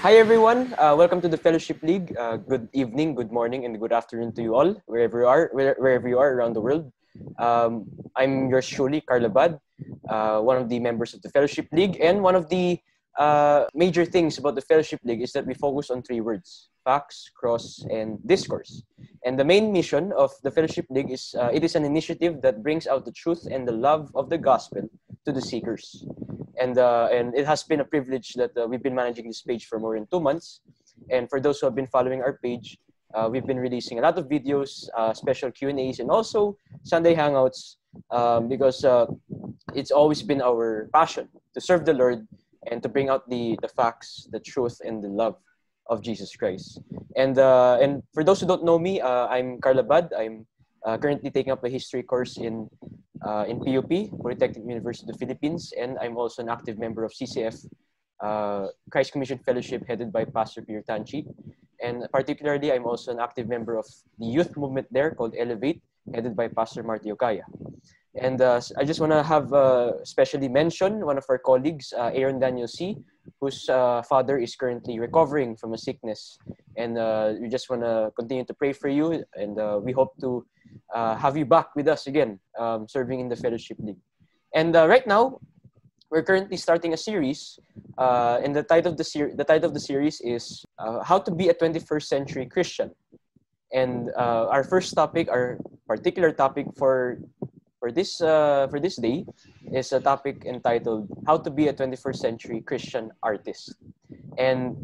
Hi everyone, welcome to the Fellowship League. Good evening, good morning, and good afternoon to you all, wherever you are around the world. I'm yours truly, Karl Abad, one of the members of the Fellowship League, and one of the major things about the Fellowship League is that we focus on three words: facts, cross, and discourse. And the main mission of the Fellowship League is it is an initiative that brings out the truth and the love of the gospel to the seekers. And it has been a privilege that we've been managing this page for more than 2 months. And for those who have been following our page, we've been releasing a lot of videos, special Q&As, and also Sunday Hangouts because it's always been our passion to serve the Lord and to bring out the facts, the truth, and the love of Jesus Christ. And for those who don't know me, I'm Karl Abad. I'm currently taking up a history course in PUP, Polytechnic University of the Philippines, and I'm also an active member of CCF, Christ Commission Fellowship, headed by Pastor Peter Tanchi. And particularly, I'm also an active member of the youth movement there called Elevate, headed by Pastor Marty Ocaya. And I just want to have specially mention one of our colleagues, Aaron Daniel C., whose father is currently recovering from a sickness. And we just want to continue to pray for you, and we hope to have you back with us again, serving in the Fellowship League. And right now, we're currently starting a series, and the title of the series is How to Be a 21st Century Christian. And our first topic, our particular topic for this day, is a topic entitled How to Be a 21st Century Christian Artist. And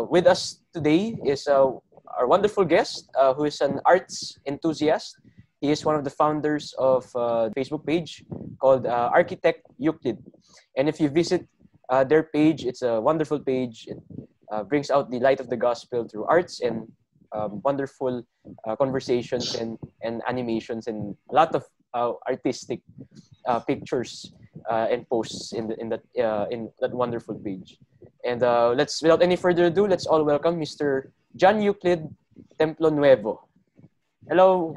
with us today is our wonderful guest, who is an arts enthusiast. He is one of the founders of a Facebook page called Architect Euclid. And if you visit their page, it's a wonderful page. It brings out the light of the gospel through arts and wonderful conversations and animations and a lot of artistic pictures and posts in that wonderful page. And without any further ado, let's all welcome Mr. John Euclid Templo Nuevo. Hello.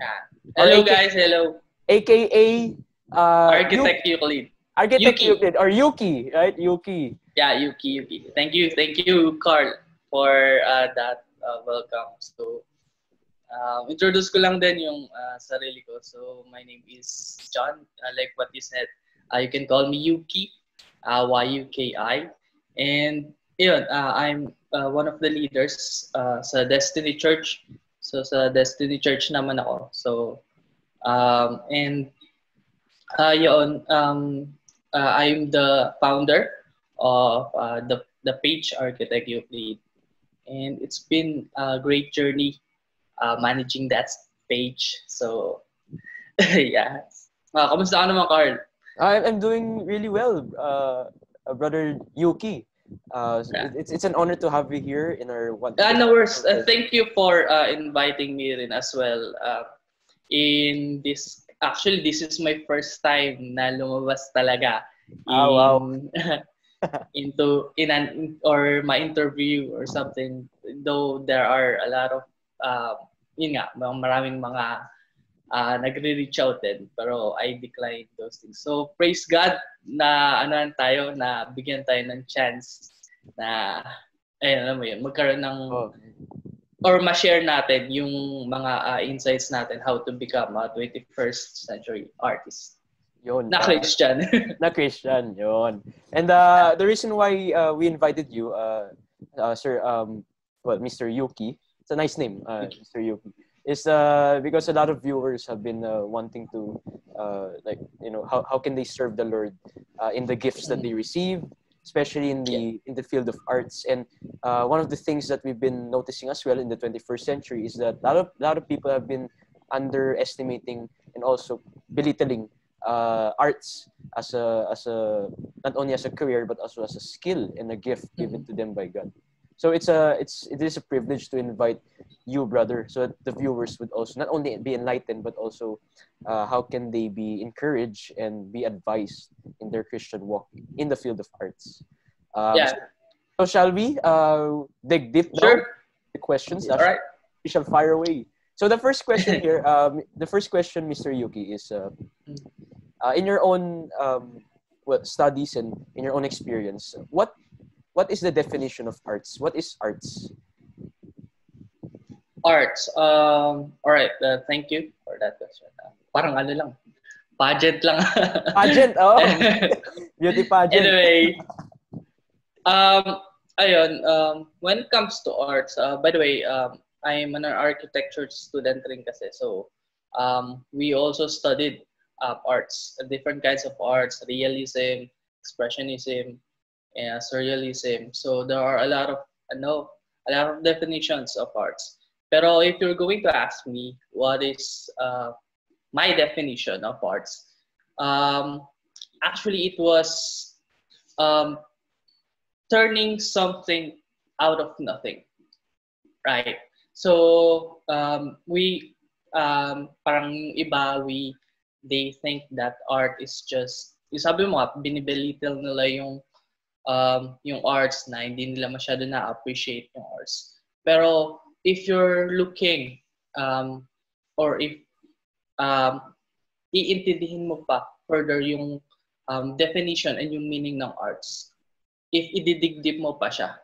Hello guys, hello. AKA Architect Euclid. Architect Euclid, or Yuki, right? Yuki. Yeah, Yuki. Thank you, Carl, for that welcome. So, introduce ko lang din yung sarili ko. So, my name is John. Like what you said, you can call me Yuki, Y-U-K-I. And yun, I'm one of the leaders sa Destiny Church. So, sa Destiny Church naman ako. So, I'm the founder of the page Architect Euclid. And it's been a great journey managing that page. So, yeah. Kamusta ka naman, Carl? I'm doing really well, brother Yuki. It's an honor to have you here in our one. No worries. Thank you for inviting me rin as well. In this, actually, this is my first time na lumabas talaga or my interview or something. Though there are a lot of maraming mga nagre-reach out din, pero I declined those things. So praise God na na bigyan tayo ng chance na magkaroon ng or ma-share natin yung mga insights natin how to become a 21st century artist. Yun. Na Christian. Na Christian, yun. And the reason why we invited you, Sir, Mr. Yuki, it's a nice name, Mr. Yuki, is because a lot of viewers have been wanting to how can they serve the Lord in the gifts that they receive, especially in the field of arts. And one of the things that we've been noticing as well in the 21st century is that a lot of people have been underestimating and also belittling arts as a not only as a career but also as a skill and a gift given to them by God. So it is a privilege to invite you, brother, so that the viewers would also not only be enlightened but also how can they be encouraged and be advised in their Christian walk in the field of arts. So shall we dig deep now? The questions. All right. We shall fire away. So the first question here, Mr. Yuki, is in your own studies and in your own experience, what what is the definition of arts? What is arts? Arts. All right. Thank you for that question. Parang ano lang, pageant lang. Pageant. Oh, beauty pageant. Anyway, ayun. When it comes to arts, by the way, I'm an architecture student rin kasi. So, we also studied arts, different kinds of arts, realism, expressionism, and surrealism. So there are a lot of definitions of arts. Pero if you're going to ask me what is my definition of arts, actually it was turning something out of nothing, right? So we parang iba they think that art is just, sabi mo nga, binibelittle nila yung arts na hindi nila masyado na-appreciate yung arts. Pero if you're looking or if iintindihin mo pa further yung definition and yung meaning ng arts, if ididigdip mo pa siya,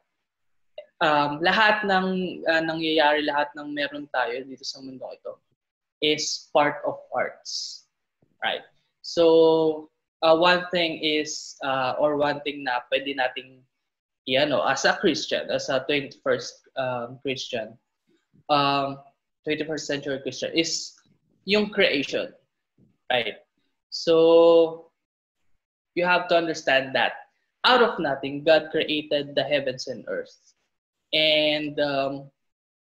lahat ng nangyayari, lahat ng meron tayo dito sa mundo ito is part of arts, right? So one thing is one thing na pwede nating as a Christian, as a 21st Christian, 21st century Christian, is yung creation, right? So you have to understand that out of nothing, God created the heavens and earth. And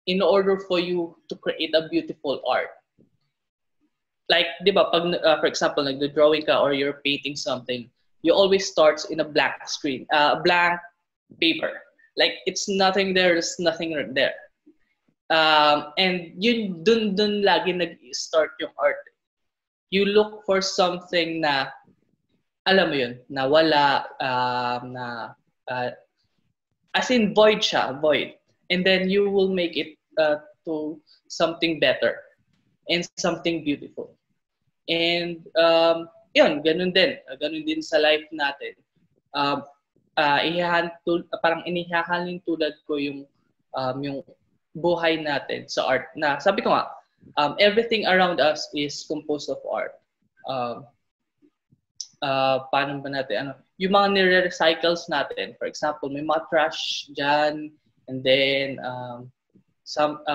in order for you to create a beautiful art, like, di ba, pag, for example, nagdo-drawing ka or you're painting something, you always starts in a blank screen, blank paper. Like, it's nothing there, there's nothing there. And yun, dun lagi nag-start yung art. You look for something na, alam mo yun, na wala, as in void siya, void. And then you will make it to something better and something beautiful. And yun, ganun din sa life natin. Parang inihahalin tulad ko yung buhay natin sa art. Na sabi ko nga, everything around us is composed of art. Paano ba natin, yung mga nire-recycles natin, for example, may mga trash dyan, and then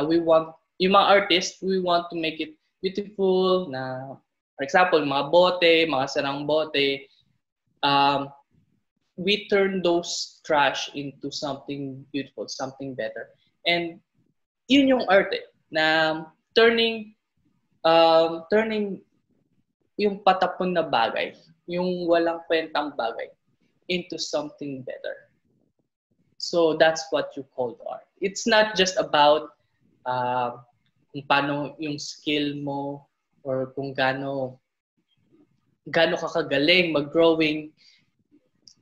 we want, yung mga artists, we want to make it beautiful na, for example, mga bote, mga sarang bote, we turn those trash into something beautiful, something better. And yun yung art na turning yung patapon na bagay, yung walang kwentang bagay, into something better. So that's what you call art. It's not just about kung paano yung skill mo or kung gaano ka kagaling mag-drawing.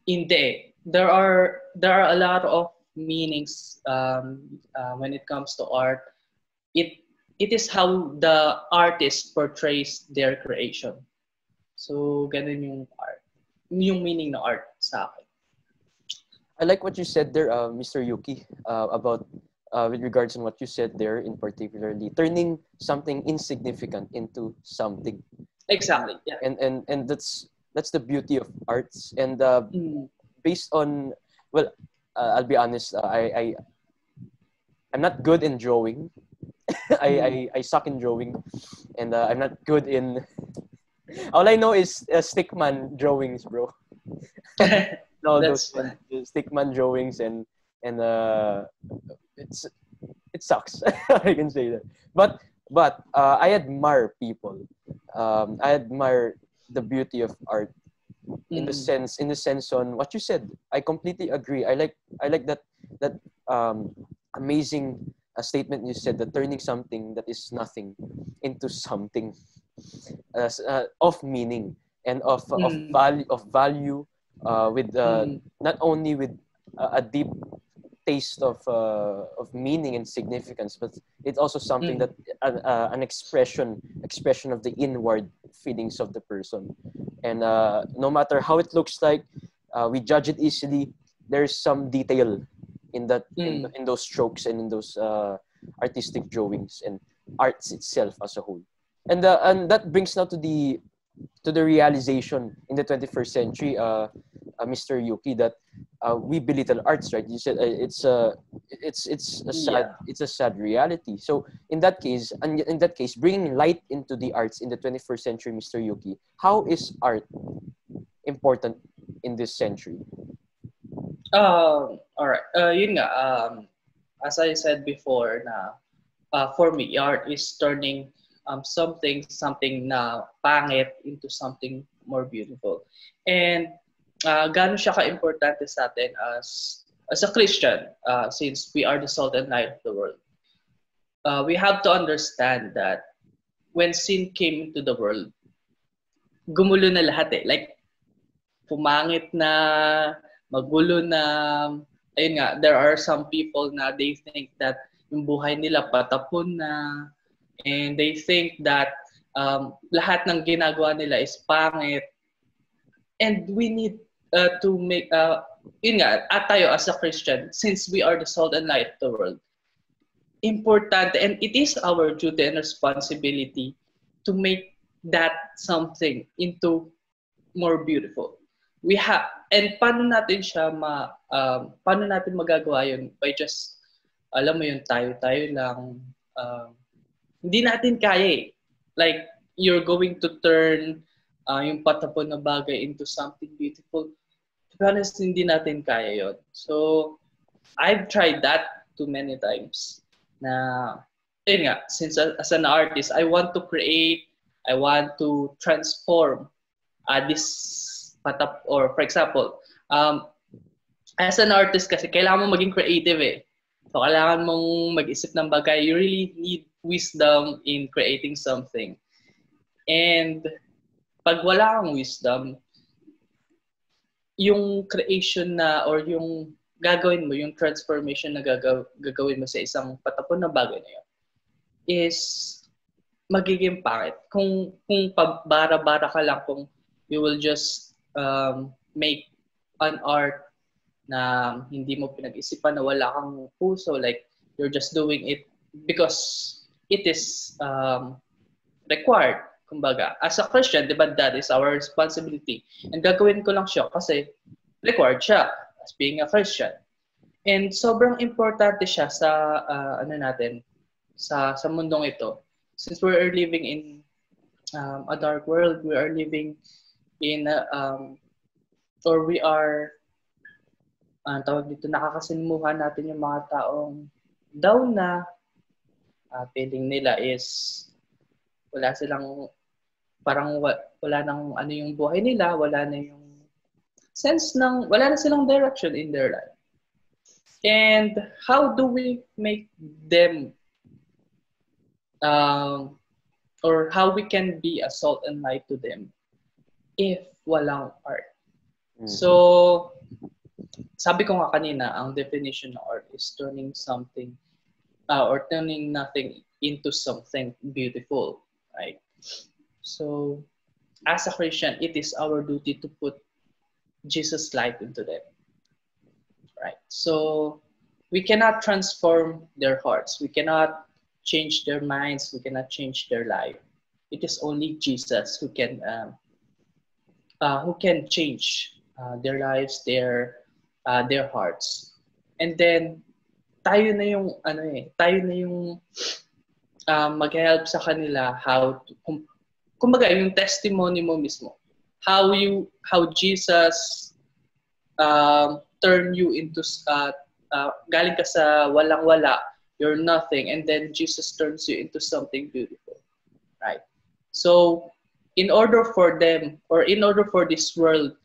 Hindi. There are a lot of meanings when it comes to art. It is how the artist portrays their creation. So, ganun yung art. Yung meaning ng art sa akin. I like what you said there, Mr. Yuki, about with regards to what you said there, in particularly turning something insignificant into something. Exactly. Yeah. And that's the beauty of arts. And based on, well, I'll be honest, I'm not good in drawing. I suck in drawing, and I'm not good in. All I know is stickman drawings, bro. No, those stickman drawings, and it sucks. I can say that. But I admire people. I admire the beauty of art in the sense on what you said. I completely agree. I like that amazing statement you said, that turning something that is nothing into something of meaning and of value with not only with a deep taste of meaning and significance, but it's also something that an expression of the inward feelings of the person. And no matter how it looks like, we judge it easily. there's some detail in that Mm. in those strokes and in those artistic drawings and arts itself as a whole. And that brings now to the realization in the 21st century, Mr. Yuki, that we belittle arts, right? You said it's a sad Yeah. it's a sad reality. So in that case, bringing light into the arts in the 21st century, Mr. Yuki, how is art important in this century? All right. Yun nga, as I said before na for me, art is turning something na pangit into something more beautiful. And gaano siya ka-importante sa atin as a Christian, since we are the salt and light of the world. We have to understand that when sin came into the world, gumulo na lahat eh. Like, pumangit na, magulo na, ayun nga, there are some people na they think that yung buhay nila patapon na, and they think that lahat ng ginagawa nila is pangit. And we need to make, yun nga, at tayo as a Christian, since we are the salt and light of the world, important, and it is our duty and responsibility to make that something into more beautiful. We have, and paano natin siya paano natin magagawa yun? By just, alam mo yun, tayo lang, hindi natin kaya eh. Like, you're going to turn yung patapon na bagay into something beautiful. To be honest, hindi natin kaya yun. So, I've tried that too many times. Na, yun nga, since as an artist, I want to create, I want to transform this patap, or for example, as an artist kasi, kailangan mo maging creative eh. So, kailangan mong mag-isip ng bagay. You really need wisdom in creating something. And pag wala kang wisdom, yung creation na, or yung gagawin mo, yung transformation na gagawin mo sa isang patapon na bagay na yun, is magiging pangit. Kung pabara-bara ka lang, kung you will just make an art na hindi mo pinag-isipan, na wala kang puso, like you're just doing it because it is required. Kumbaga, as a Christian, di ba, that is our responsibility. And gagawin ko lang siya kasi required siya as being a Christian. And sobrang importante siya sa natin, sa mundong ito. Since we are living in a dark world, we are living in or we are tawag dito, nakakasinimuhan natin yung mga taong down na, feeling nila is wala silang, parang wala nang ano yung buhay nila, wala na yung sense ng, wala na silang direction in their life. And how do we make them, or how we can be a salt and light to them if walang art? Mm-hmm. So, sabi ko nga kanina, ang definition ng art is turning something, or turning nothing into something beautiful, right? So, as a Christian, it is our duty to put Jesus' light into them, right? So, we cannot transform their hearts. We cannot change their minds. We cannot change their life. It is only Jesus who can change their lives, their hearts. And then, tayo na yung mag-help sa kanila how to, kumbaga yung testimony mo mismo, how Jesus turn you into galing ka sa walang-wala, you're nothing, and then Jesus turns you into something beautiful, right? So in order for them, or in order for this world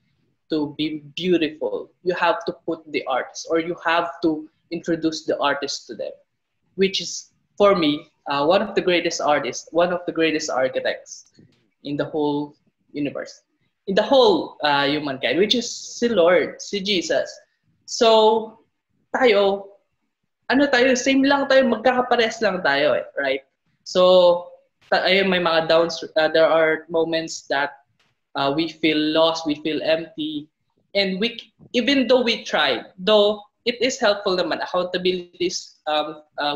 to be beautiful, you have to put the artist, or you have to introduce the artist to them, which is, for me, one of the greatest artists, one of the greatest architects in the whole universe, in the whole humankind, which is si Lord, si Jesus. So, tayo, same lang tayo, magkakapares lang tayo, right? So, ayun, may mga downs, there are moments that we feel lost, we feel empty, And even though we tried, though it is helpful naman, accountability is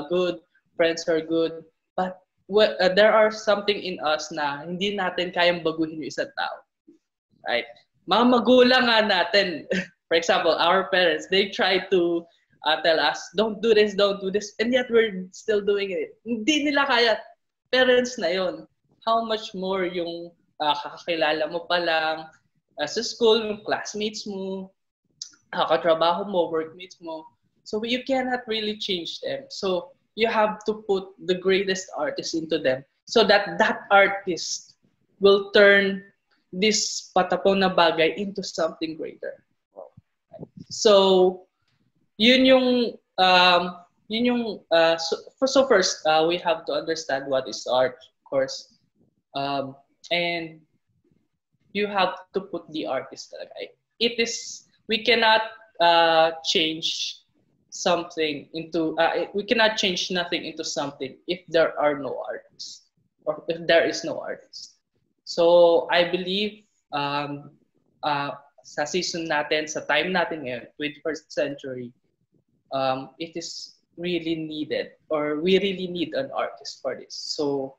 good, friends are good, but there are something in us na hindi natin kayang baguhin yung isang tao. Right? Mga magulang nga natin, for example, our parents, they try to tell us, don't do this, and yet we're still doing it. Hindi nila kaya. Parents na yon. How much more yung kakakilala mo pa lang sa school, yung classmates mo, katrabaho mo, workmates mo. So you cannot really change them. So you have to put the greatest artist into them so that that artist will turn this patapon na bagay into something greater. So yun yung so first we have to understand what is art, of course, and you have to put the artist talaga. We cannot change something into we cannot change nothing into something if there are no artists or if there is no artist. So I believe sa season natin, sa time natin ngayon, 21st century, it is really needed, or we really need an artist for this. So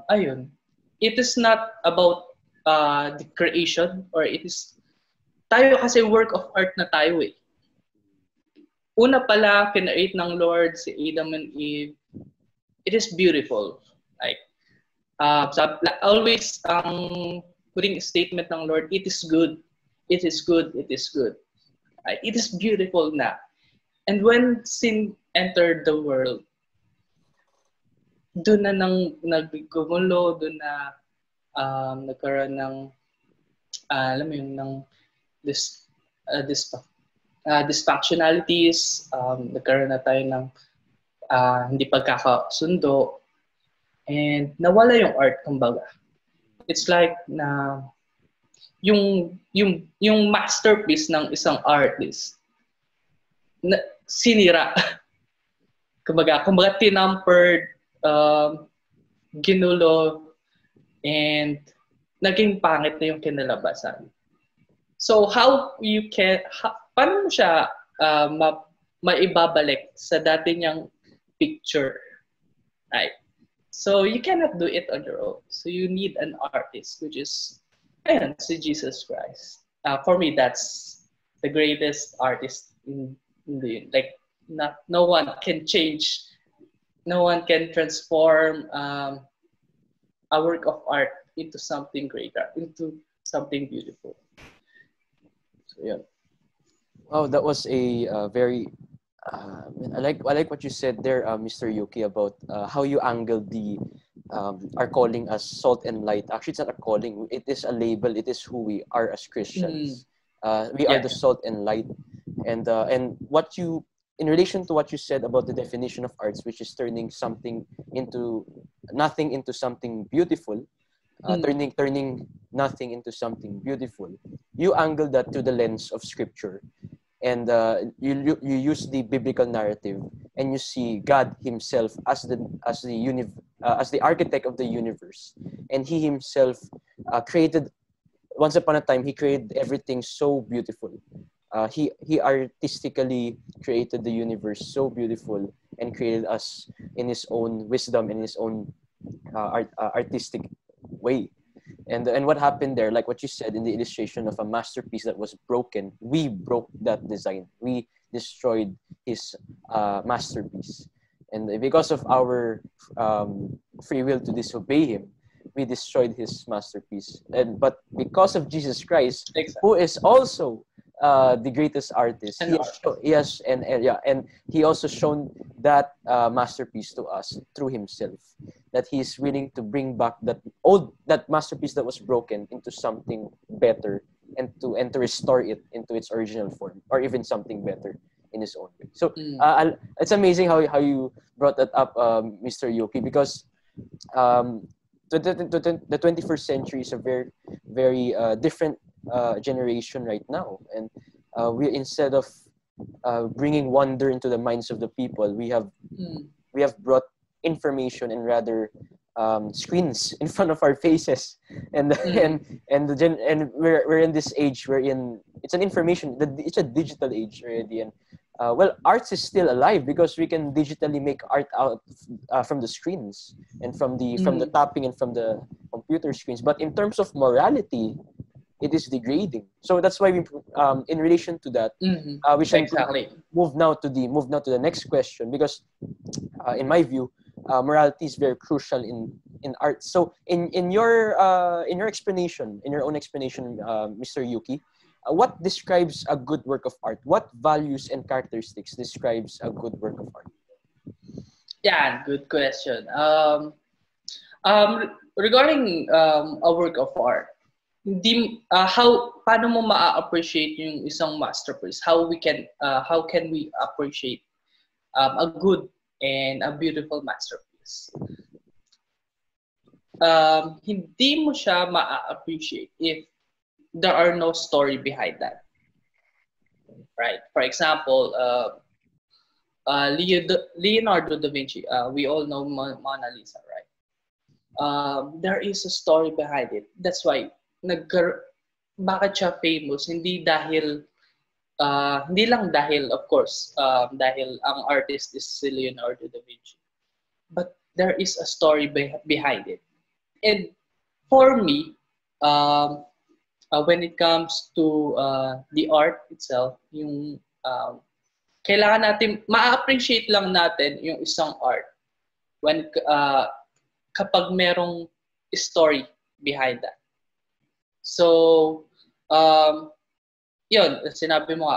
ayun, it is not about the creation, or it is tayo kasi work of art na tayo eh. Una pala, kinreate ng Lord si Adam and Eve. It is beautiful. Like, always ang putting statement ng Lord, it is good. It is good. It is good. Right? It is beautiful na. And when sin entered the world, doon na naggumulo, doon na nagkaroon ng alam mo yun, ng dysfunctionalities, nagkaroon na tayo ng hindi pagkakasundo, and nawala yung art, kumbaga. It's like na yung masterpiece ng isang artist na sinira. kumbaga tinampered, ginulo, and naging pangit na yung kinalabasan. So paano mo siya maibabalik sa dati niyang picture? Right? So you cannot do it on your own. So you need an artist, which is si Jesus Christ. For me, that's the greatest artist in the like. No one can change. No one can transform a work of art into something greater, into something beautiful. So yeah. Wow, that was a very I like what you said there, Mr. Yuki, about how you angled our calling as salt and light. Actually, it's not a calling; it is a label. It is who we are as Christians. We are the salt and light, and what you, in relation to what you said about the definition of arts, which is turning something into nothing into something beautiful, turning nothing into something beautiful. You angle that to the lens of Scripture. And you use the biblical narrative, and you see God Himself as the architect of the universe, and He Himself created. Once upon a time, He created everything so beautiful. He artistically created the universe so beautiful, and created us in His own wisdom, in His own artistic way. And what happened there, like what you said in the illustration of a masterpiece that was broken, we broke that design. We destroyed His masterpiece. And because of our free will to disobey Him, we destroyed His masterpiece. But because of Jesus Christ, who is also the greatest artist, and He also shown that masterpiece to us through Himself, that He is willing to bring back that masterpiece that was broken into something better, and to restore it into its original form, or even something better in His own way. So it's amazing how you brought that up, Mr. Yuki, because the 21st century is a very, very different generation right now, and we, instead of bringing wonder into the minds of the people, we have brought information and rather screens in front of our faces, and and we're in this age wherein it's an information, it's a digital age already, and well, arts is still alive because we can digitally make art out from the screens and from the tapping and from the computer screens. But in terms of morality, it is degrading. So that's why we, in relation to that, we should Exactly. move now to the next question, because in my view, morality is very crucial in art. So in your explanation, in your own explanation, Mr. Yuki, what describes a good work of art? What values and characteristics describes a good work of art? Yeah, good question. Regarding a work of art, paano mo ma-appreciate yung isang masterpiece? How can we appreciate a good and a beautiful masterpiece? Hindi mo siya ma-appreciate if there are no story behind that, right? For example, Leonardo da Vinci, we all know Mona Lisa, right? There is a story behind it. That's why bakit siya famous? Hindi lang dahil, of course, dahil ang artist is si Leonardo da Vinci, but there is a story behind it. And for me, when it comes to the art itself, yung kailangan natin ma-appreciate lang natin yung isang art when kapag merong story behind that. So, yun, sinabi mo,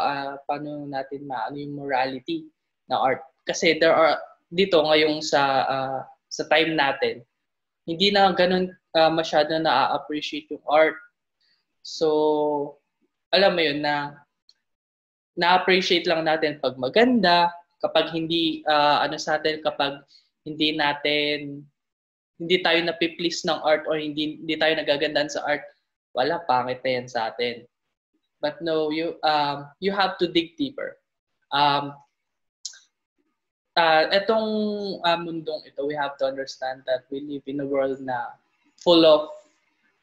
paano natin maano yung morality ng art. Kasi there are, dito ngayong sa time natin, hindi na ganun masyado na-appreciate yung art. So, alam mo yun, na-appreciate lang natin pag maganda, kapag hindi, sa atin, kapag hindi tayo napiplease ng art or hindi tayo nagagandaan sa art, wala, pangit na yan sa atin. But no, you have to dig deeper. Etong mundong ito, we have to understand that we live in a world na full of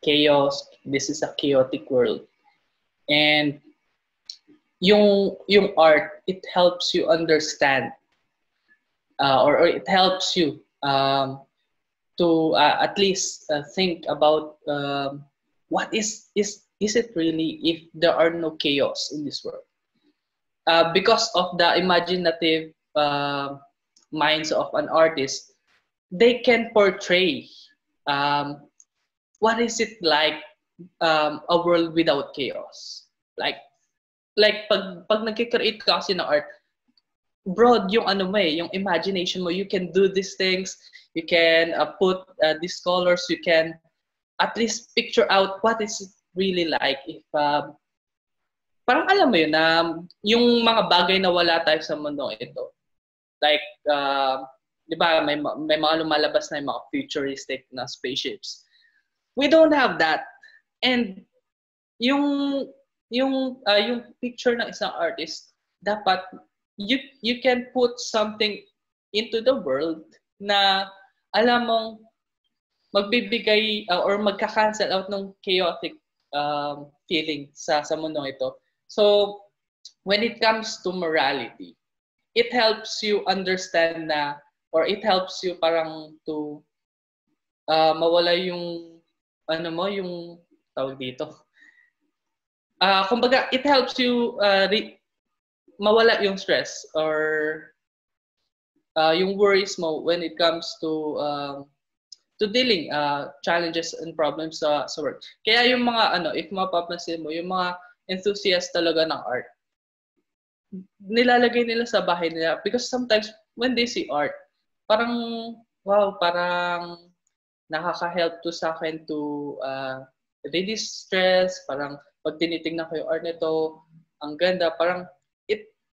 chaos. This is a chaotic world. And yung art, it helps you understand or it helps you to at least think about what is it really if there are no chaos in this world? Because of the imaginative minds of an artist, they can portray what is it like a world without chaos. Like pag nagki-create ka kasi ng art, broad yung yung imagination mo. You can do these things. You can put these colors. You can at least picture out what is it really like if parang alam mo yun na yung mga bagay na wala tayo sa mundo ito. Like, di ba, may mga lumalabas na yung mga futuristic na spaceships. We don't have that. And yung picture ng isang artist, dapat you can put something into the world na alam mong magbibigay or magka-cancel out ng chaotic feeling sa mundong ito. So, when it comes to morality, it helps you understand na, or it helps you parang to mawala yung yung tawag dito. Kumbaga, it helps you mawala yung stress or yung worries mo when it comes to dealing challenges and problems sa work. Kaya yung mga if mapapansin mo, yung mga enthusiast talaga ng art, nilalagay nila sa bahay nila because sometimes when they see art, parang wow, parang nakaka-help to sa akin to release stress. Parang pag tinitingnan ko yung art nito, ang ganda, parang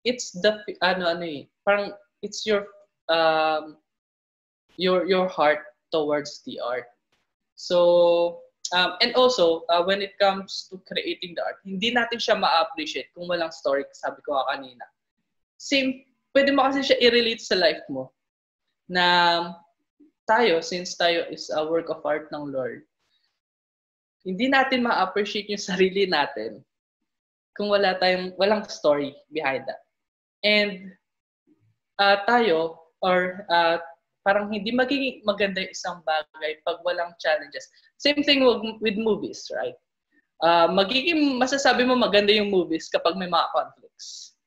it's the parang it's your heart towards the art. So and also when it comes to creating the art, hindi natin siya ma-appreciate kung walang story, sabi ko kanina. Same, pwede mo kasi siya i-relate sa life mo na since tayo is a work of art ng Lord, hindi natin ma-appreciate yung sarili natin kung walang story behind that. And tayo, or parang hindi magiging maganda yung isang bagay pag walang challenges. Same thing with movies, right? Magiging masasabi mo maganda yung movies kapag may mga conflicts.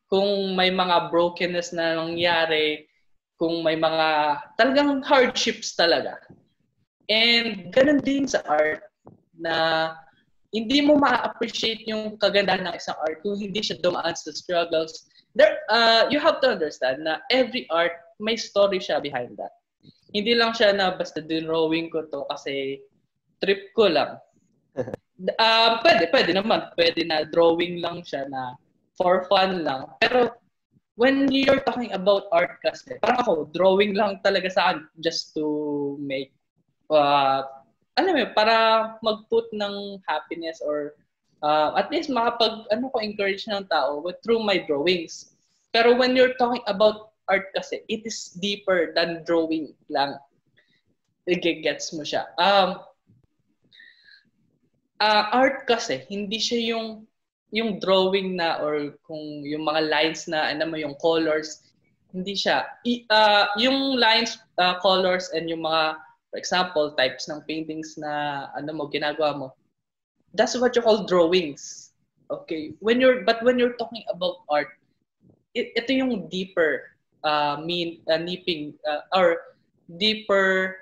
Kung may mga brokenness na nangyari, kung may mga talagang hardships talaga. And ganun din sa art na hindi mo ma-appreciate yung kagandahan ng isang art kung hindi siya dumaan sa struggles. You have to understand na every art, may story siya behind that. Hindi lang siya na basta drawing ko to kasi trip ko lang. Pwede naman. Pwede na drawing lang siya na for fun lang. Pero when you're talking about art kasi, parang ako, drawing lang talaga sa akin just to make para mag-put ng happiness or at least encourage ng tao through my drawings. Pero when you're talking about art kasi, it is deeper than drawing lang. Gets mo siya. Art kasi, hindi siya yung drawing na or kung yung mga lines na yung colors, hindi siya. Yung lines, colors, and yung mga, for example, types ng paintings na ginagawa mo, that's what you call drawings. Okay? When you're talking about art, ito yung deeper or deeper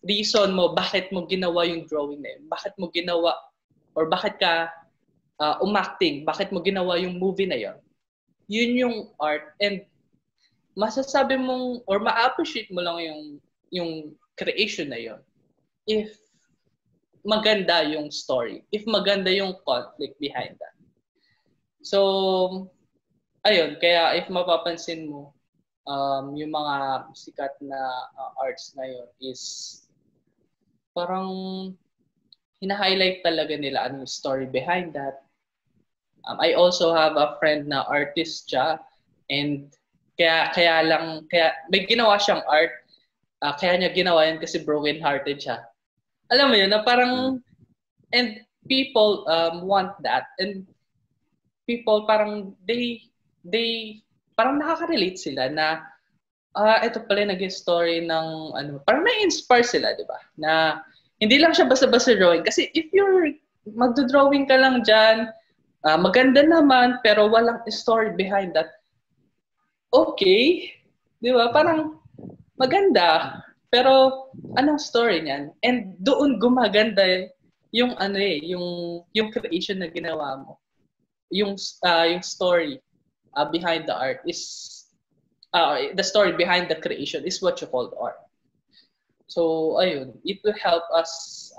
reason mo bakit mo ginawa yung drawing na yun. Bakit mo ginawa or bakit ka umacting, bakit mo ginawa yung movie na yun. Yun yung art, and masasabi mong or ma-appreciate mo lang yung creation na yun if maganda yung story, if maganda yung conflict behind that. So, ayun, kaya if mapapansin mo, yung mga sikat na arts na yun is parang hina-highlight talaga nila anong story behind that. I also have a friend na artist siya, and kaya may ginawa siyang art, kaya niya ginawa yan kasi broken-hearted siya. Alam mo yun, na parang, and people want that, and people parang they parang nakaka-relate sila na ito pala naging story ng parang na-inspire sila, di ba? Na hindi lang siya basta-basta drawing. Kasi if you're magdo-drawing ka lang dyan, maganda naman, pero walang story behind that, okay, di ba? Parang maganda, pero anong story niyan? And doon gumaganda yung yung creation na ginawa mo. Yung story behind the art is the story behind the creation is what you call art. So ayun, it will help us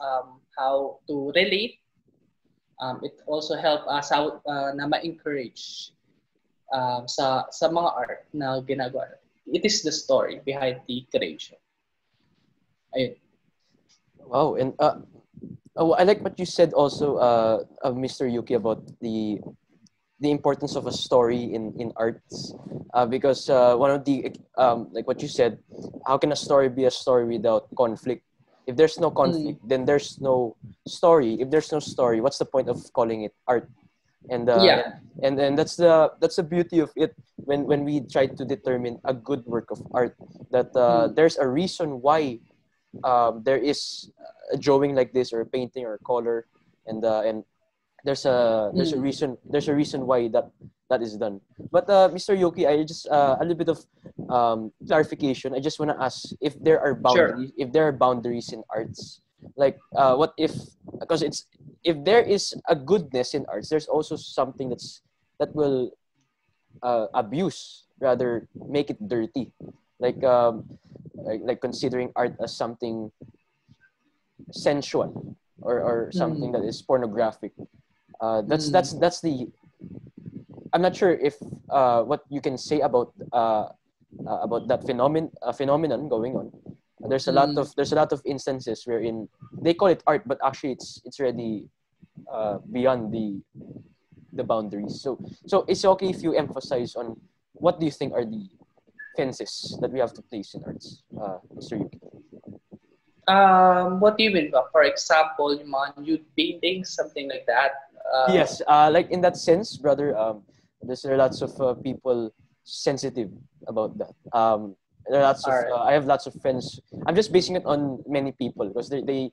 how to relate. It also help us how na ma-encourage sa mga art na ginagawa. It is the story behind the creation. Ayun. Wow, and I like what you said also, Mr. Yuki, about the importance of a story in arts, because one of the like what you said, how can a story be a story without conflict? If there's no conflict, then there's no story. If there's no story, what's the point of calling it art? And and that's the beauty of it when we try to determine a good work of art, that there's a reason why there is a drawing like this, or a painting, or a color, and there's a reason why that is done. But Mr. Yoki, I just a little bit of clarification. I just want to ask if there are boundaries, Sure. if there are boundaries in arts. Like what if, because if there is a goodness in arts, there's also something that will abuse, rather make it dirty, like considering art as something sensual, or something that is pornographic. That's the, I'm not sure if what you can say about that phenomenon going on. There's a lot of instances wherein they call it art, but actually it's already beyond the boundaries. So it's okay if you emphasize on what do you think are fences that we have to place in arts, Mr. Yuki? What do you mean ba? For example, yung mga nude paintings, something like that. Yes, like in that sense, brother, there are lots of people sensitive about that. There are lots of Alright. I have lots of friends. I'm just basing it on many people because they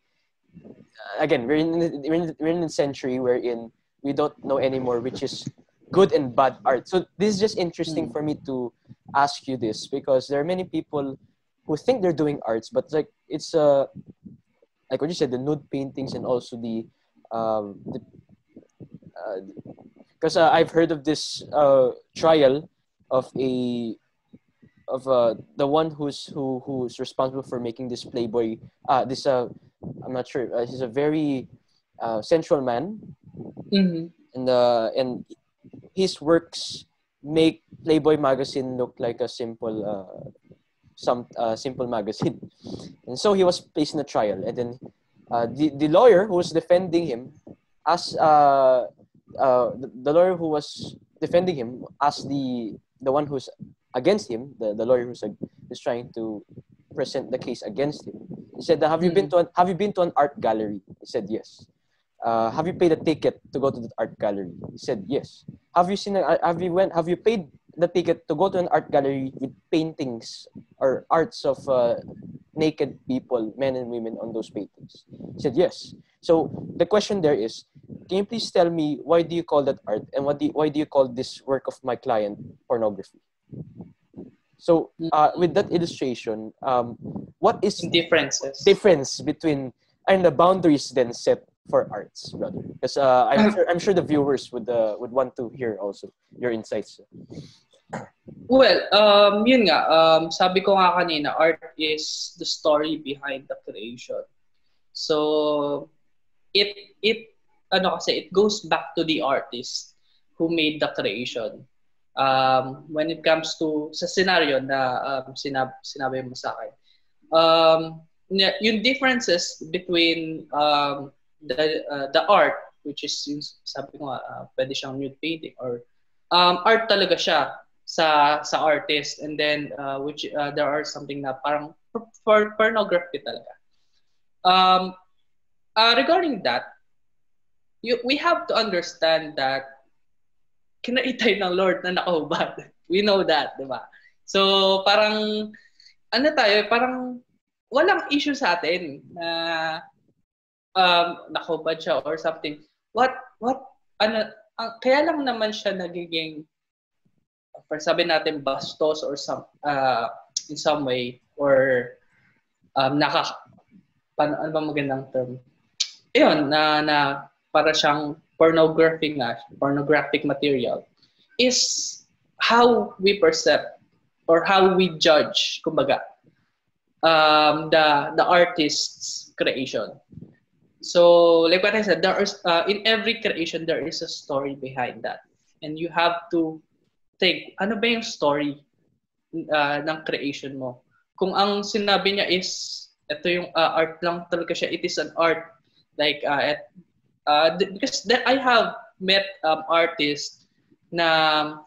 again we're in a century wherein we don't know anymore which is good and bad art. So this is just interesting for me to ask you this because there are many people who think they're doing arts, but like it's like what you said, the nude paintings and also the because I've heard of this trial of a of the one who's responsible for making this Playboy. This I'm not sure. He's a very sensual man, Mm-hmm. and his works make Playboy magazine look like a simple magazine. And so he was placed in a trial, and then the lawyer who was defending him asked the lawyer who was defending him asked the one who's against him, the lawyer who's trying to present the case against him. He said, "Have you been to an art gallery?" He said, "Yes." Have you paid a ticket to go to the art gallery? He said, "Yes." Have you paid the ticket to go to an art gallery with paintings or arts of naked people, men and women on those paintings? He said, "Yes." So the question there is, can you please tell me why do you call that art and why do you call this work of my client pornography? So with that illustration, what is Differences. difference between and the boundaries then set for arts, brother? Because I'm sure the viewers would want to hear also your insights. Well, yun nga, sabi ko nga kanina, art is the story behind the creation. So, it it goes back to the artist who made the creation. When it comes to sa scenario na sinabi mo sa akin, yung differences between the art, which is yung sabi ko nga, pwede siyang nude painting or art talaga siya sa artist, and then which there are something na parang for pornography talaga. Regarding that, we have to understand that kinaitay ng Lord na nakahubad. We know that, di ba? So, parang, parang walang issue sa atin na nakahubad siya or something. Kaya lang naman siya nagiging, sabi natin, bastos or in some way, or ano ba magandang term? Ayun, na para siyang pornographic material is how we perceive or how we judge, kumbaga, the artist's creation. So, like what I said, there is in every creation there is a story behind that, and you have to think, ano ba yung story ng creation mo? Kung ang sinabi niya is ito yung art lang talaga siya, it is an art, like because I have met artists na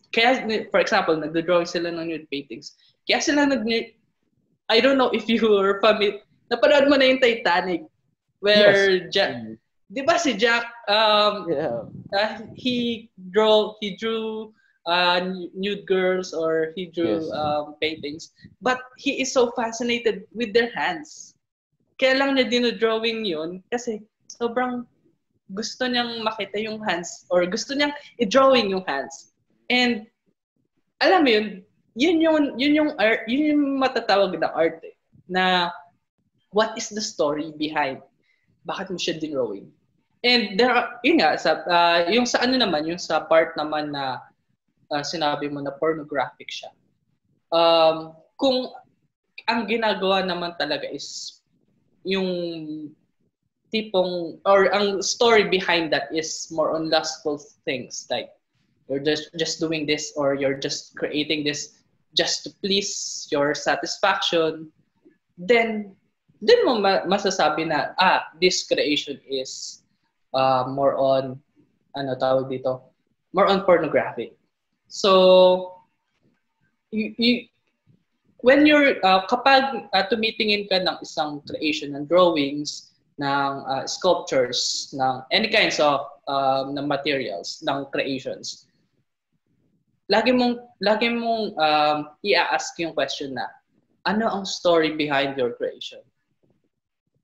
kaya, for example, nagdo-drawing sila ng nude paintings. Kaya sila I don't know if you were familiar, napanood mo na yung Titanic where Yes. Jack, di ba si Jack he drew nude girls, or he drew paintings, but he is so fascinated with their hands. Kaya lang niya dinodrawing yun kasi sobrang gusto niyang makita yung hands, or gusto niyang i-drawing yung hands. And alam mo yun yung art, yun yung matatawag na art na what is the story behind bakit mo siya drawing. And there are, yun nga, yung sa ano naman, yung sa part naman na sinabi mo na pornographic siya. Kung ang ginagawa naman talaga is yung tipong, or ang story behind that is more on lustful things, like you're just doing this, or you're just creating this just to please your satisfaction, then mo masasabi na this creation is more on more on pornographic. So when you're kapag tumitingin ka ng isang creation ng drawings, ng sculptures, ng any kinds of ng materials, ng creations, lagi mong i-ask yung question na ano ang story behind your creation,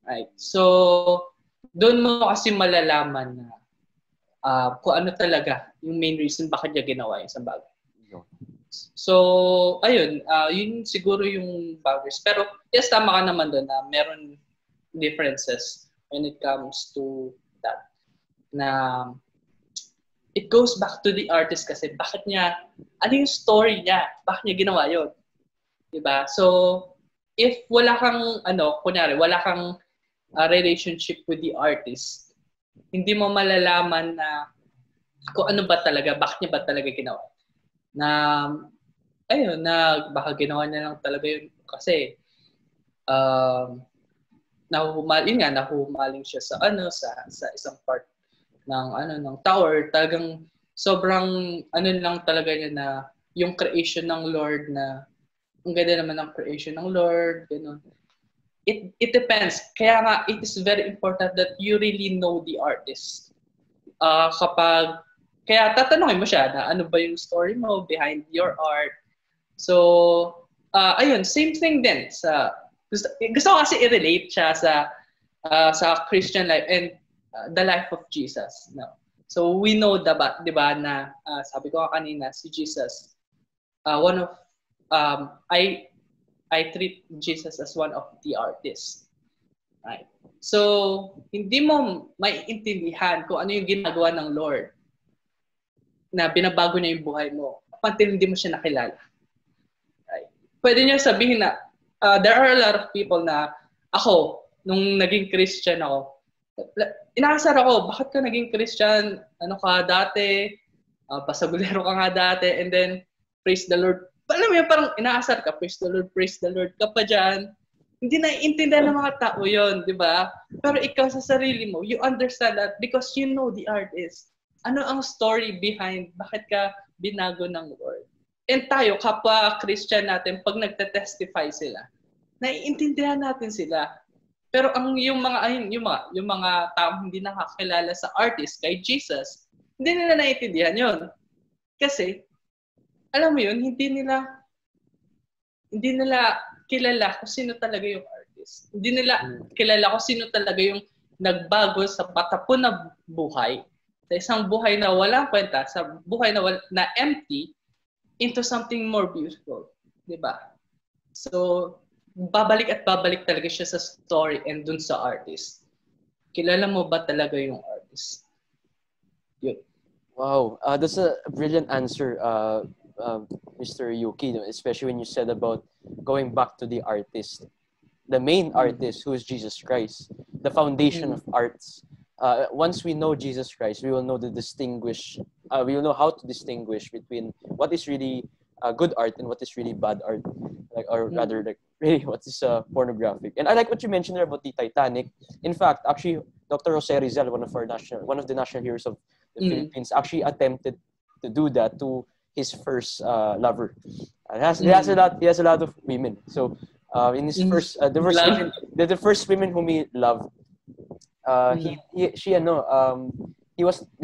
right? So doon mo kasi malalaman na kung ano talaga yung main reason bakit niya ginawa yung isang bagay. So, ayun, yun siguro yung bagay. Pero, yes, tama ka naman doon na meron differences when it comes to that. Na it goes back to the artist kasi ano yung story niya? Bakit niya ginawa yun? Diba? So, if wala kang, kunyari, wala kang relationship with the artist, hindi mo malalaman na kung ano ba talaga, bakit niya ba talaga ginawa. Na ayun, na baka ginawa niya lang talaga yun kasi nahuhumaling siya sa isang part ng tower. Talagang sobrang lang talaga niya na yung creation ng Lord na ang ganda naman ng creation ng Lord, gano'n. It depends. Kaya nga it is very important that you really know the artist. Kaya tatanungin mo siya na ano ba yung story mo behind your art. So, ayun, same thing din gusto ko kasi i-relate siya sa Christian life and the life of Jesus. No. So, we know di ba na sabi ko kanina si Jesus I treat Jesus as one of the artists. Right? So, hindi mo maiintindihan kung ano yung ginagawa ng Lord na binabago niya yung buhay mo until hindi mo siya nakilala. Right? Pwede niyo sabihin na there are a lot of people na ako, nung naging Christian ako, inaasar ako, bakit ka naging Christian? Ano ka dati? Pasagulero ka nga dati, and then praise the Lord. Alam mo yun, parang inaasar ka, praise the Lord ka pa dyan. Hindi naiintindihan ng mga tao yun, di ba? Pero ikaw sa sarili mo, you understand that because you know the artist. Ano ang story behind bakit ka binago ng Lord? And tayo, kapwa Christian natin, pag nagte-testify sila, naiintindihan natin sila. Pero yung mga taong hindi nakakilala sa artist, kay Jesus, hindi nila naiintindihan yun. Kasi, alam mo yun, hindi nila kilala kung sino talaga yung artist. Hindi nila kilala kung sino talaga yung nagbago sa patapon na buhay, sa isang buhay na walang kwenta, sa buhay na empty, into something more beautiful. Diba? So, babalik at babalik talaga siya sa story and dun sa artist. Kilala mo ba talaga yung artist? Yun. Wow, that's a brilliant answer, Mr. Yuki, especially when you said about going back to the artist, the main artist, who is Jesus Christ, the foundation of arts. Once we know Jesus Christ, we will know we will know how to distinguish between what is really good art and what is really bad art, rather really what is pornographic. And I like what you mentioned there about the Titanic. In fact, actually, Dr. Jose Rizal, one of the national heroes of the Philippines, actually attempted to do that to his first lover. He has a lot of women. So in his first the first women whom he loved, they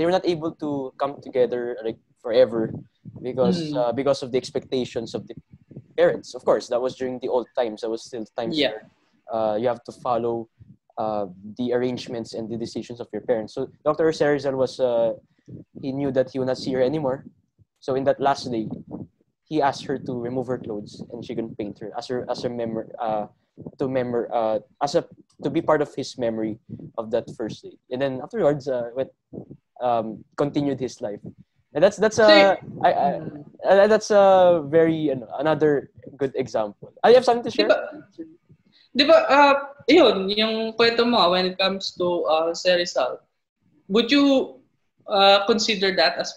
were not able to come together like forever because of the expectations of the parents. Of course, that was during the old times. That was still times where you have to follow the arrangements and the decisions of your parents. So Dr. Serizal he knew that he would not see her anymore. So in that last day, he asked her to remove her clothes and she can paint her to be part of his memory of that first day. And then afterwards, continued his life. And that's a very another good example. I have something to share. Diba, yun, yung kwento mo when it comes to Serizal, would you consider that as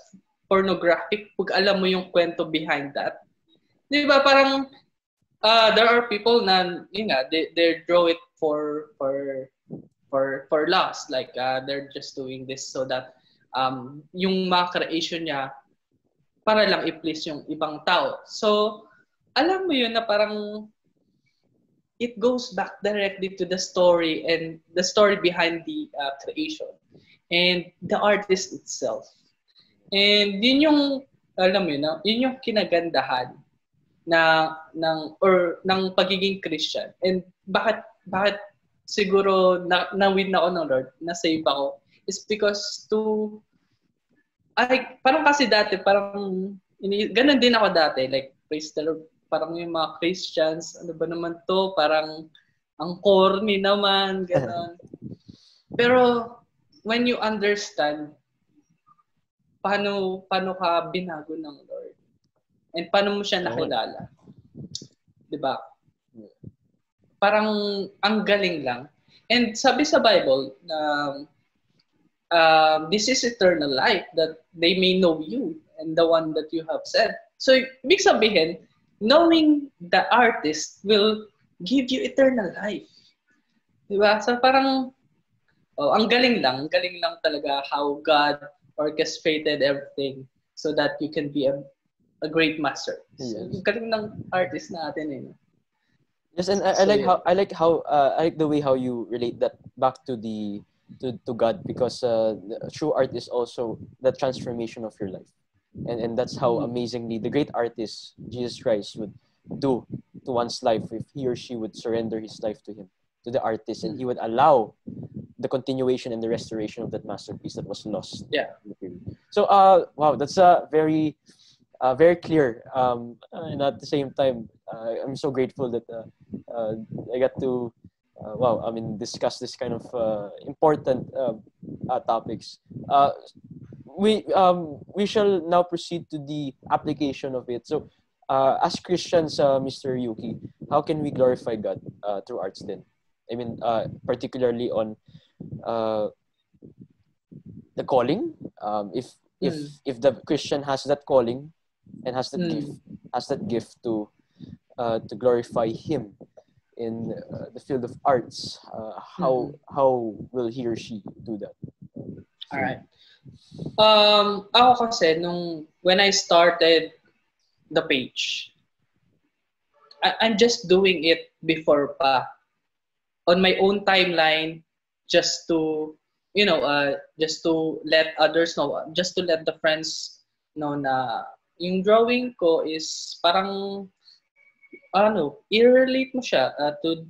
pornographic pag alam mo yung kwento behind that? Diba, parang there are people na they draw it for lust, like they're just doing this so that yung mga creation niya para lang i-please yung ibang tao. So alam mo yun na parang it goes back directly to the story and the story behind the creation and the artist itself. And yun yung, alam mo yun, yun yung kinagandahan ng pagiging Christian. And bakit siguro na-win ako ng Lord, na-save ako, is because parang kasi dati, ganun din ako dati, like, praise the Lord, parang yung mga Christians, ano ba naman to, parang ang corny naman, gano'n. Pero, when you understand, paano ka binago ng Lord, and paano mo siya nakilala, diba? Parang, ang galing lang. And sabi sa Bible, this is eternal life, that they may know you, and the one that you have said. So, ibig sabihin, knowing the artist will give you eternal life. Diba? So parang, ang galing lang talaga how God orchestrated everything so that you can be a great master. So, ang galing ng artist natin eh. Yes, and I like the way how you relate that back to to God, because true art is also the transformation of your life. And that's how amazingly the great artist, Jesus Christ, would do to one's life if he or she would surrender his life to him, to the artist, and he would allow the continuation and the restoration of that masterpiece that was lost. Yeah. So, wow, that's very clear. And at the same time, I'm so grateful that I got to, discuss this kind of important topics. We shall now proceed to the application of it. So, as Christians, Mr. Yuki, how can we glorify God through arts then? I mean, particularly on the calling. If the Christian has that calling and has that gift to glorify Him in the field of arts, how will he or she do that? All right. Ako kasi when I started the page, I'm just doing it before pa on my own timeline, just to just to let others know, just to let the friends know na yung drawing ko is parang i-relate mo siya to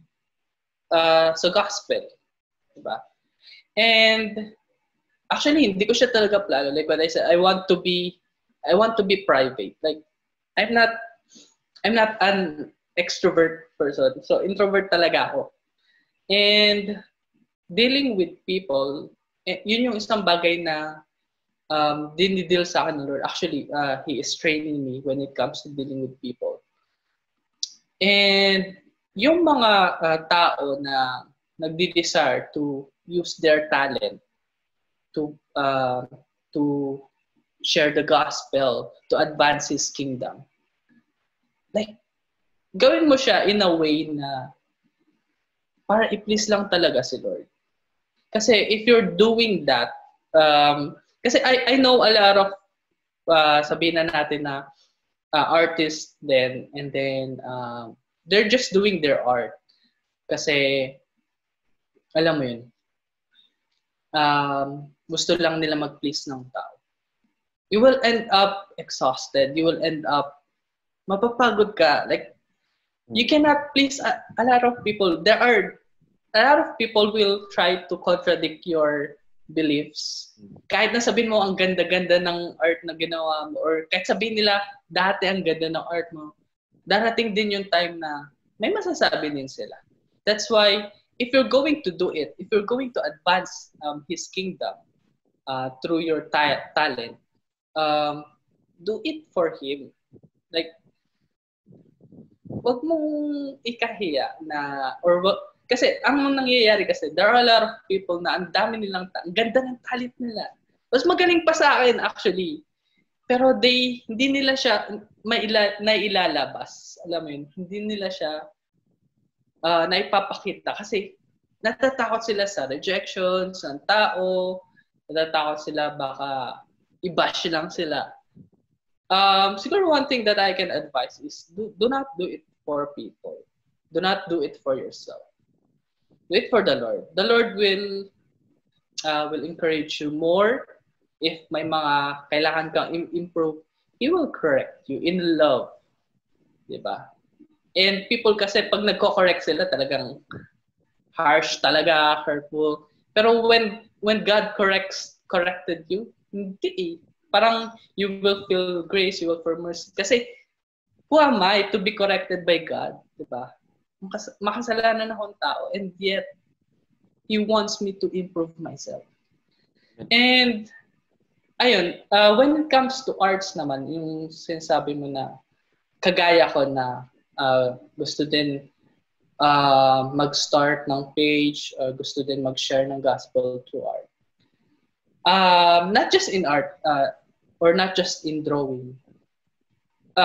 sa gospel, diba? And actually, hindi ko siya talaga plano. Like what I said, I want to be private. Like, I'm not an extrovert person. So, introvert talaga ako. And dealing with people, yun yung isang bagay na dinidil sa akin ng Lord. Actually, He is training me when it comes to dealing with people. And yung mga tao na nagdi-desire to use their talent to share the gospel, to advance His kingdom. Like, gawin mo siya in a way na para i-please lang talaga si Lord. Kasi if you're doing that, kasi I know a lot of, sabihin na natin na artists then, and then they're just doing their art. Kasi, alam mo yun, gusto lang nila mag-please ng tao. You will end up exhausted. You will end up mapapagod ka. Like, you cannot please a lot of people. There are a lot of people will try to contradict your beliefs. Kahit na sabihin mo ang ganda-ganda ng art na ginawa mo, or kahit sabihin nila dati ang ganda ng art mo, darating din yung time na may masasabi din sila. That's why if you're going to do it, if you're going to advance His kingdom through your talent, do it for Him. Like, wag mong ikahiya na, kasi ang nangyayari kasi, there are a lot of people na ang dami nilang, ang ganda ng talent nila. Mas magaling pa sa akin actually. Pero hindi nila siya nailalabas. Alam mo yun, hindi nila siya naipapakita kasi natatakot sila sa rejections ng tao, natatakot sila baka i-bash lang sila. Siguro one thing that I can advise is do not do it for people. Do not do it for yourself. Do it for the Lord. The Lord will encourage you more. If may mga kailangan kang improve, He will correct you in love. Diba? And people kasi pag nagko-correct sila talagang harsh talaga, hurtful. Pero when God corrected you, hindi. Parang you will feel grace, you will feel mercy. Kasi who am I to be corrected by God? Diba? Makasalanan akong tao and yet He wants me to improve myself. And ayun, when it comes to arts naman, yung sinasabi mo na kagaya ko na gusto din mag-start ng page, gusto din mag-share ng gospel through art. Not just in art or not just in drawing.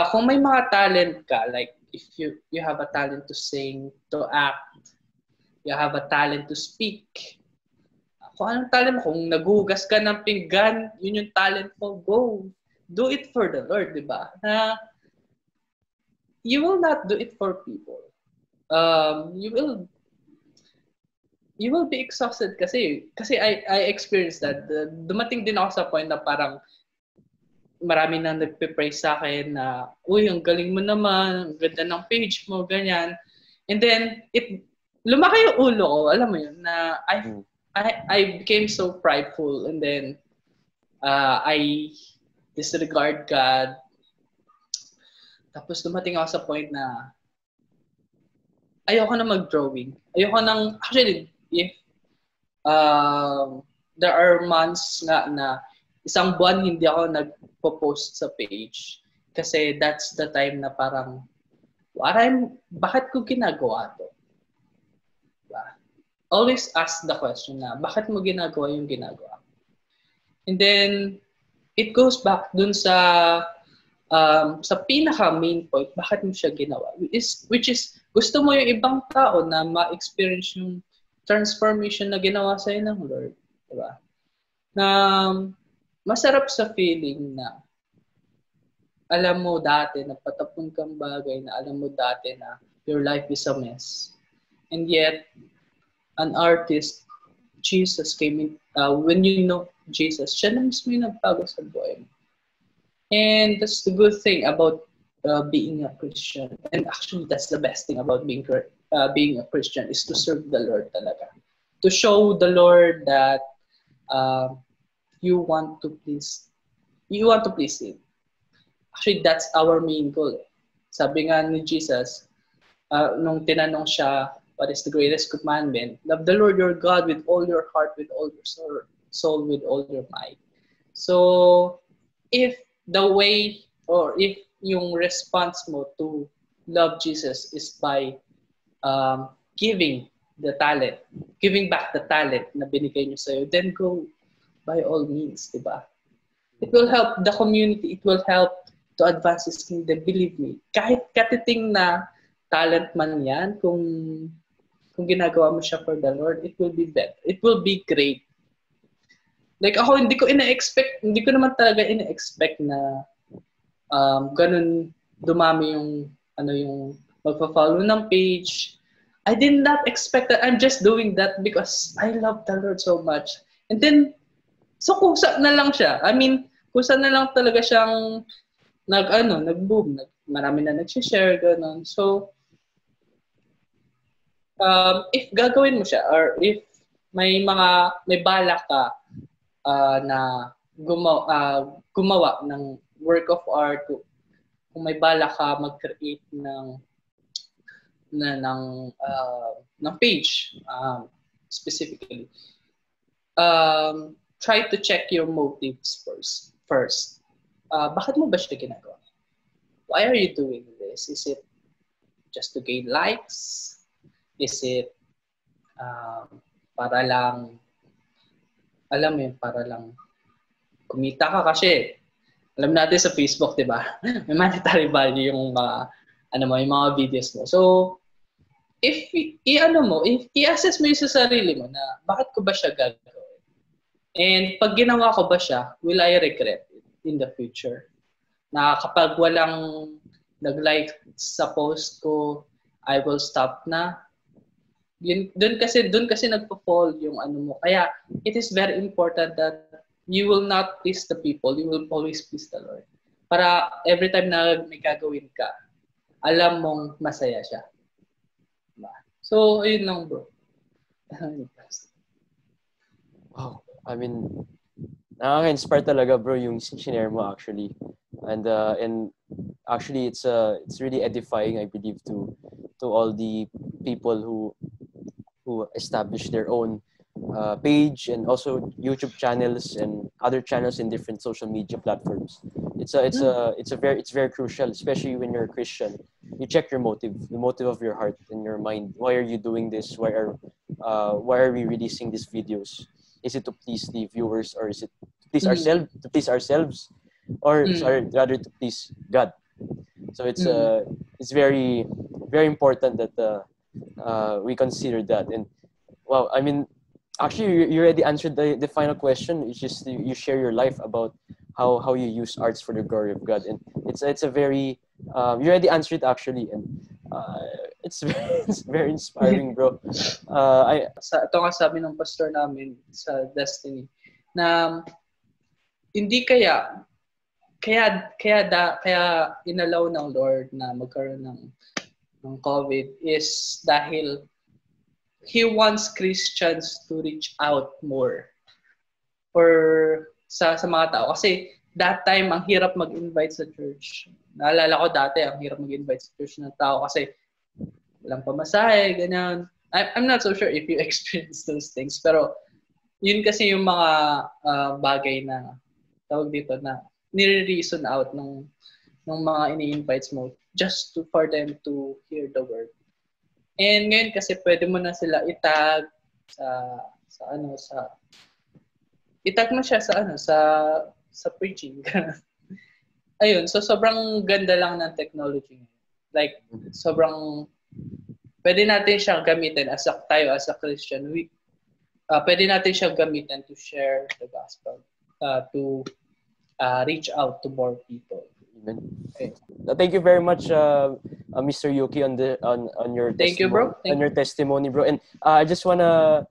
Kung may mga talent ka, like if you have a talent to sing, to act, you have a talent to speak. Kung anong talent mo, kung naghugas ka ng pinggan, yun yung talent mo, go. Do it for the Lord, di ba? You will not do it for people. You will be exhausted kasi I experienced that. Dumating din ako sa point na parang marami nang nagpe-praise sa akin na, uy, ang galing mo naman, ang ganda ng page mo, ganyan. And then, lumaki yung ulo ko, alam mo yun, na I became so prideful and then I disregard God. Tapos dumating ako sa point na ayoko na mag-drawing. Ayoko nang, actually, if there are months nga na isang buwan hindi ako nagpo-post sa page kasi that's the time na parang bakit ko ginagawa to? Always ask the question na, bakit mo ginagawa yung ginagawa? And then, it goes back dun sa pinaka-main point, bakit mo siya ginawa? Which is, gusto mo yung ibang tao na ma-experience yung transformation na ginawa sa'yo ng Lord. Diba? Na masarap sa feeling na alam mo dati na patapon kang bagay, na alam mo dati na your life is a mess. And yet, an artist, Jesus came in, when you know Jesus, siya na mismo yung nagbago sa buhay mo. And that's the good thing about being a Christian. And actually, that's the best thing about being a Christian is to serve the Lord talaga. To show the Lord that you want to please Him. Actually, that's our main goal. Sabi nga ni Jesus, nung tinanong siya, what is the greatest commandment? Love the Lord your God with all your heart, with all your soul, with all your might. So, if the way or if yung response mo to love Jesus is by giving back the talent na binigay niyo sa'yo, then go by all means, diba? It will help the community. It will help to advance His kingdom. Believe me, kahit katiting na talent man yan, kung ginagawa mo siya for the Lord, it will be better. It will be great. Like ako, hindi ko naman talaga ina-expect na ganun dumami yung magpa-follow ng page. I did not expect that. I'm just doing that because I love the Lord so much. And then, so kusa na lang siya. I mean, kusa na lang talaga siyang nag-boom. Marami na nag-share, ganun. So, if gagawin mo siya or if may balak ka na gumawa ng work of art, kung may balak ka mag-create ng page specifically, try to check your motives first. Bakit mo ba siya ginagawa? Why are you doing this? Is it just to gain likes? Is it para lang, alam mo yun, para lang kumita ka kasi alam natin sa Facebook, di ba? May monetary value yung yung mga videos mo. So, if i-assess mo yung sa sarili mo na bakit ko ba siya gagawin? And pag ginawa ko ba siya, will I regret it in the future? na kapag walang nag-like sa post ko, I will stop na. Yun, doon kasi nagpo-fall yung ano mo. Kaya it is very important that you will not please the people, you will always please the Lord. Para every time na may gagawin ka, alam mong masaya siya. Diba? So, ayun lang bro. Wow. I mean, nakaka-inspire talaga bro yung sinare mo actually. And actually it's really edifying, I believe, to all the people who establish their own page and also YouTube channels and other channels in different social media platforms. It's very crucial, especially when you're a Christian. You check your motive, the motive of your heart and your mind. Why are you doing this? Why are we releasing these videos? Is it to please the viewers, or is it to please ourselves? To please ourselves, or sorry, rather to please God? So it's very very important that we consider that. And wow, I mean, actually you already answered the final question. It's just you share your life about how you use arts for the glory of God, and it's a very you already answered actually, and it's very inspiring, bro. Ito nga sabi ng pastor namin sa Destiny na hindi kaya inalaw ng Lord na magkaroon ng COVID is dahil He wants Christians to reach out more or sa mga tao. Kasi that time, ang hirap mag-invite sa church. Naalala ko dati, ang hirap mag-invite sa church ng tao kasi walang pamasahe, ganyan. I'm not so sure if you experience those things, pero yun kasi yung mga bagay na tawag dito na nire-reason out ng mga ini-invites mo just for them to hear the word. And ngayon kasi pwede mo na sila itag itag mo siya sa preaching. Ayun, so sobrang ganda lang ng technology. Like sobrang pwede natin siyang gamitin as a Christian. Pwede natin siyang gamitin to share the gospel, to reach out to more people. Amen. Okay. Thank you very much, Mr. Yuki, on your Thank you, bro. On your testimony, bro. And I just wanna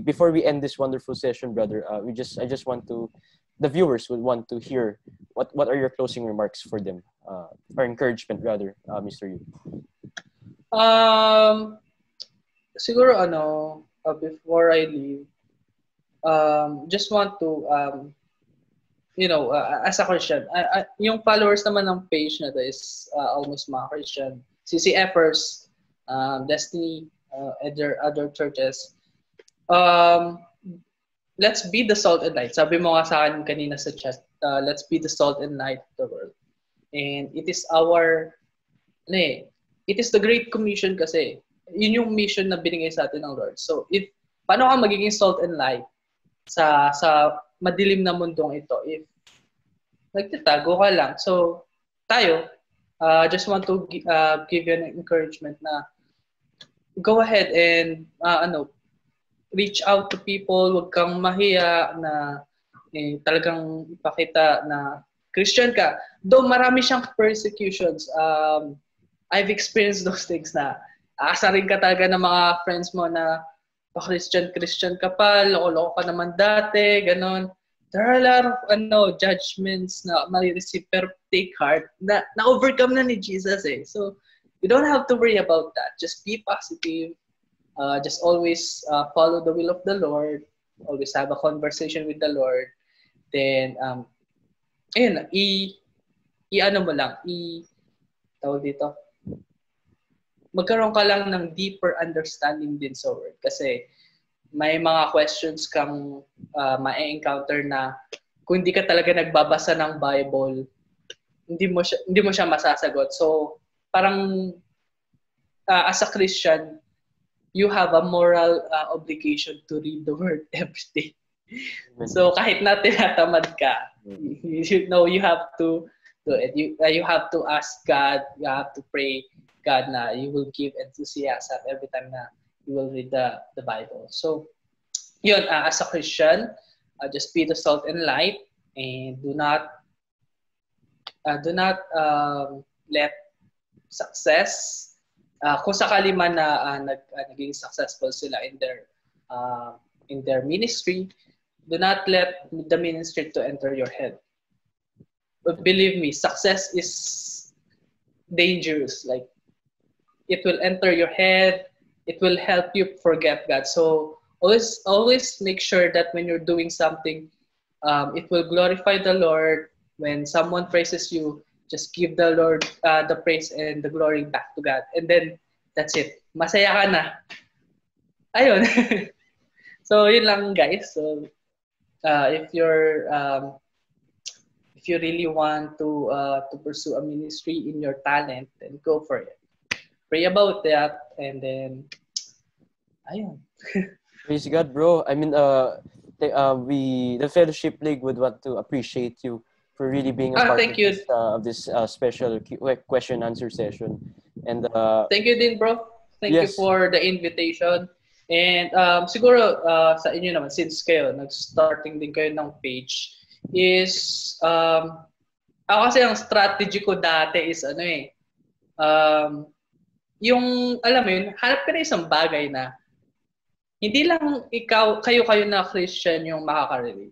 before we end this wonderful session, brother, I just want to, the viewers would want to hear what are your closing remarks for them, or encouragement rather, Mr. Yuki. Siguro before I leave, just want to as a Christian, yung followers naman ng page na to is almost mga Christian. CCFers, Destiny, other churches. Let's be the salt and light. Sabi mo nga sa akin kanina sa chat, let's be the salt and light of the world. And it is it is the Great Commission kasi. Yun yung mission na binigay sa atin ng Lord. So, paano ka magiging salt and light sa madilim na mundong ito if nagtatago ka lang? So, tayo, just want to give you an encouragement na go ahead and reach out to people. Huwag kang mahiya na talagang ipakita na Christian ka. Though marami siyang persecutions, I've experienced those things na aasarin ka talaga ng mga friends mo na Christian ka pa, loko-loko ka naman dati, ganon. There are a lot of judgments na ma-receive, pero take heart na overcome na ni Jesus eh. So you don't have to worry about that. Just be positive. Just always follow the will of the Lord. Always have a conversation with the Lord. Then ayun, tawag dito, magkaroon ka lang ng deeper understanding din sa word. Kasi may mga questions kang ma-encounter na kung hindi ka talaga nagbabasa ng Bible, hindi mo siya masasagot. So, parang as a Christian, you have a moral obligation to read the word every day. So, kahit na tinatamad ka, you have to do it. You have to ask God, you have to pray God na you will give enthusiasm every time na you will read the Bible. So, yun, as a Christian, just be the salt and light, and do not do not let success, kung sakali man na naging successful sila in their ministry, do not let the ministry to enter your head. But believe me, success is dangerous. Like, it will enter your head. It will help you forget God. So always make sure that when you're doing something, it will glorify the Lord. When someone praises you, just give the Lord the praise and the glory back to God. And then, that's it. Masaya ka na. Ayun. So, yun lang, guys. So, if you really want to pursue a ministry in your talent, then go for it. Pray about that, and then, ayun. Praise God, bro. I mean, the Fellowship League would want to appreciate you for really being a part of this special question answer session. And thank you din, bro. Thank you for the invitation. And siguro sa inyo naman, since kayo nag-starting din kayo ng page, is ako kasi ang strategy ko dati is yung alam mo yun, hanap ka na isang bagay na hindi lang kayo na Christian yung makaka-relate.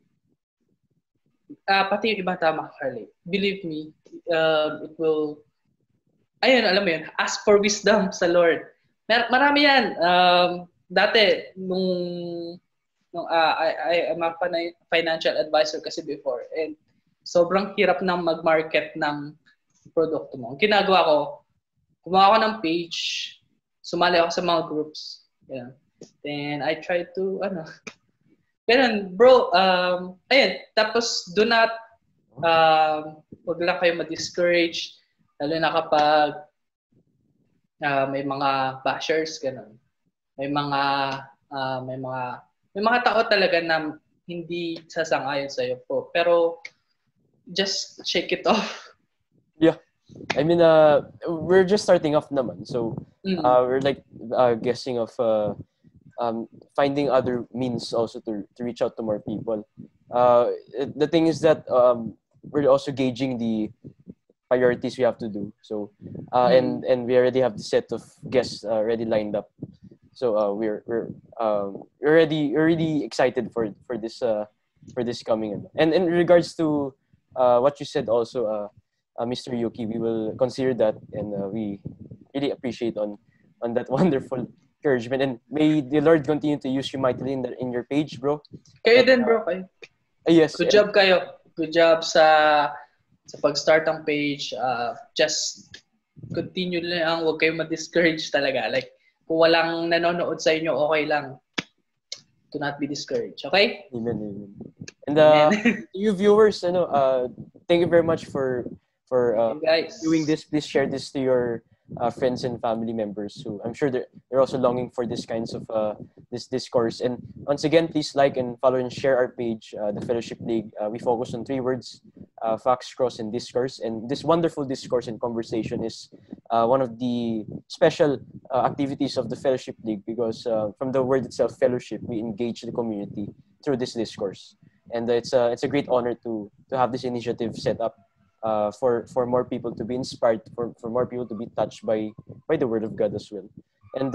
Pati yung ibang tao makaka-relate. Believe me, it will, ayun, alam mo yun, ask for wisdom sa Lord. Marami yan. Dati, nung I'm a financial advisor kasi before, and sobrang hirap nang mag-market ng produkto mo. Ang ginagawa ko, gumawa ako ng page, sumali ako sa mga groups. Yeah. Then I try to, ganun, bro, ayun, tapos do not, huwag lang kayo ma-discourage, lalo na kapag may mga bashers, ganun. May mga tao talaga na hindi sasang-ayon sa iyo po. Pero just shake it off. Yeah. I mean, we're just starting off naman. So, we're like guessing of finding other means also to reach out to more people. The thing is that we're also gauging the priorities we have to do. So, and we already have the set of guests already lined up. So we're really excited for this coming. And in regards to what you said also, Mr. Yuki, we will consider that, and we really appreciate on that wonderful encouragement. And may the Lord continue to use you mightily in your page, bro. Kayo din, bro. Kayo. Yes. Good job kayo. Good job sa pag-start ng page. Just continue lang. Huwag kayo ma-discourage talaga. Like, kung walang nanonood sa inyo, okay lang. Do not be discouraged. Okay? Amen. And you viewers, thank you very much for doing this. Please share this to your friends and family members who I'm sure they're also longing for this kinds of this discourse. And once again, please like and follow and share our page, the Fellowship League. We focus on 3 words: facts, cross, and discourse. And this wonderful discourse and conversation is one of the special activities of the Fellowship League, because from the word itself, fellowship, we engage the community through this discourse. And it's a great honor to have this initiative set up for more people to be inspired, for more people to be touched by the Word of God as well. And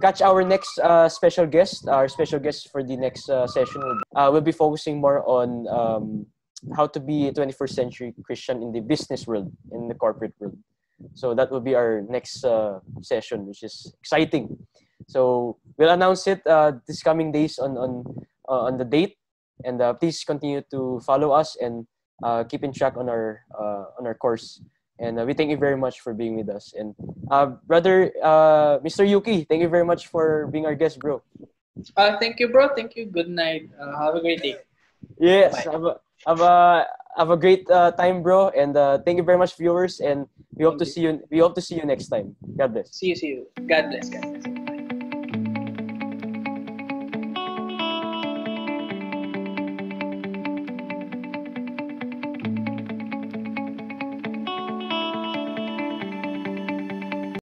catch our next special guest. Our special guest for the next session will be focusing more on how to be a 21st century Christian in the business world, in the corporate world. So that will be our next session, which is exciting. So we'll announce it this coming days on the date, and please continue to follow us and keep in track on our course. And we thank you very much for being with us. And brother, Mr. Yuki, thank you very much for being our guest, bro. Thank you, bro. Thank you. Good night. Have a great day. Yes. Have a great time, bro. And thank you very much, viewers. And we hope to see you. We hope to see you next time. God bless. See you. God bless, guys.